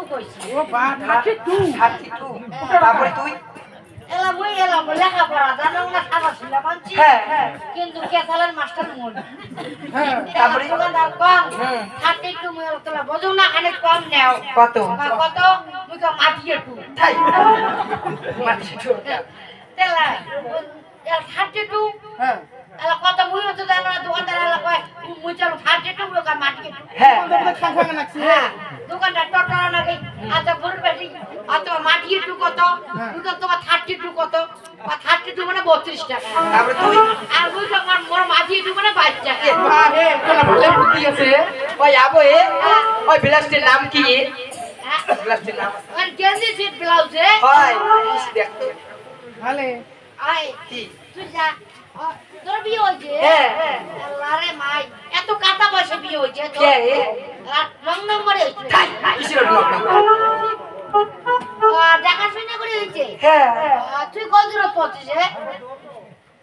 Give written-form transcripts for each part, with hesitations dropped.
কইছি ও বা 32 32 তারপরে তুই এলা মই লেখাপড়া জানো না খাবার ছিল মানছি হ্যাঁ কিন্তু কেসালের মাস্টার মন হ্যাঁ তারপরে দোকানদার কম 32 মই তোলা বুঝো না খানে কম নেও কত কত মুই তো মাটিয়ে টু তাই মাটি তো তেলা এল 32 হ্যাঁ এলা কত মুই তো জানো না দোকানদার এলা কয় মুই চলো 32 লোক মাটিয়ে টু হ্যাঁ খাওয়া লাগছে হ্যাঁ দোকানদার টটরা নাকি আচ্ছা বল বেটি আচ্ছা মাটিয়ে টু কত মুই তো তোমার 32 কত 32 মানে 32 টাকা তারপরে তুই আর মুই তো মোর মাটিয়ে টু মানে 22 টাকা আরে কোন ভালো বুদ্ধি আছে ওই আবো ওই বিলাসটির নাম কি হ্যাঁ বিলাসটির নাম আর গেঞ্জি সিট ব্লাউজে ওই দেখ তো ভালে আই কি তুই যা তোর বিয়ে হয়েছে হ্যাঁ আরে মাই এত কাটা বয়সে বিয়ে হয়েছে কে রং নম্বরে হয়েছে তাই কিসের লোক না দেখাশোনা করে হয়েছে হ্যাঁ তুই কত দূর পড়ছিস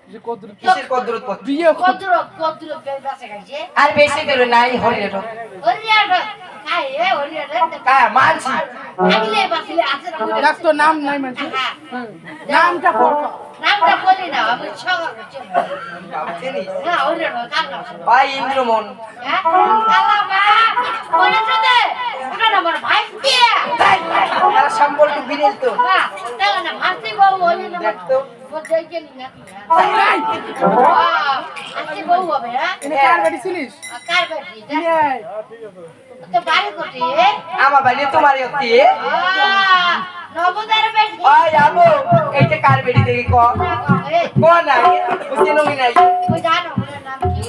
যে কদর কিসের কদরত পথ বিয়ে কত দূর বেঁচে গেছে আর বেশি দূর নাই হরিয়াটা হরিয়াটা কাই রে হরিয়াটা হ্যাঁ মানছি আগলে বাসলে আছে না ডাক তো নাম নাই মানে হ্যাঁ নামটা পড় নামটা বলি না আমি ছগা করছি বাবা চিনিস না হরিয়াটা কার নাম ভাই ইন্দ্রমন হ্যাঁ আল্লাহ মা কোনে চলে ওটা আমার ভাই দিয়ে তাই তার সম্পর্ক বিনেল তো হ্যাঁ তাহলে না ভাসি বউ হলি না দেখ তো বোঝাই গেলি না নাই আজকে বউ হবে হ্যাঁ এনে কার বাড়ি ছিলিস কার বেটি এই তো বাড়ি কোটি আমার বাড়ি তোমার অতি নবদার বেটি ওই আবো এইটা কার বেড়ি দেখি ক ক নাই বুঝি নই নাই তুই জানো ওর নাম কি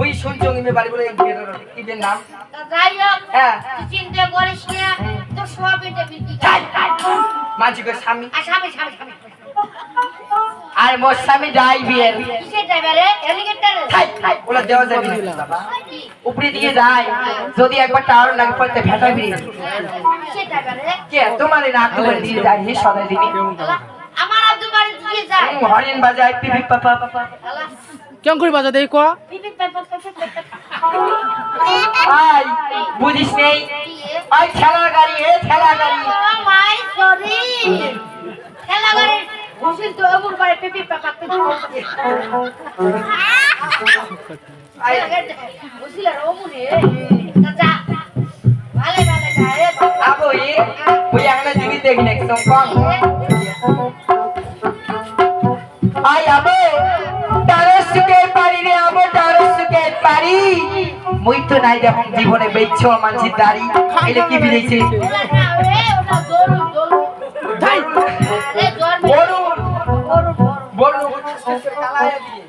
ওই শুনছঙ্গি মে বাড়ি বলে কি এর নাম তা যাই হোক হ্যাঁ তুই চিন্তা করিস না তোর সব এটা বিক্রি মাঝি কো স্বামী আর স্বামী স্বামী স্বামী আর মোর স্বামী ড্রাইভার কিসের ড্রাইভারে হেলিকপ্টার তাই ওলা দেওয়া যাবে না বাবা উপরে দিকে যায় যদি একবার টাওয়ার লাগে পড়তে ভেটাবি কিসের ড্রাইভারে কে তোমার না তোমার দিয়ে যায় হে সদাই দিবি আমার আব্দু বাড়ি দিয়ে যায় হরিণ বাজায় পিপি পাপা পাপা আল্লাহ কেমন করে বাজা দেই ক পিপি পেপা পেপা আই বুঝিস নেই ওই ঠেলা গাড়ি ঠেলা গাড়ি মাই সরি খেলা করে ঘুষিল তো এমন করে পিপি পেপা আই ঘুষিল আর অমুনে যা ভালে ভালে যায় আবো ওই একটা জিনিস দেখি না একদম কম আই আবো তারসুকে পারি রে আবো তারসুকে পারি মুই তো নাই যখন জীবনে বেচ্ছ মানছি দাড়ি এটা কি বিলেছে ওটা না রে ওটা দৌড় দৌড় তাই রে দৌড় বড় বড় বড় বড় কালায়া দিয়ে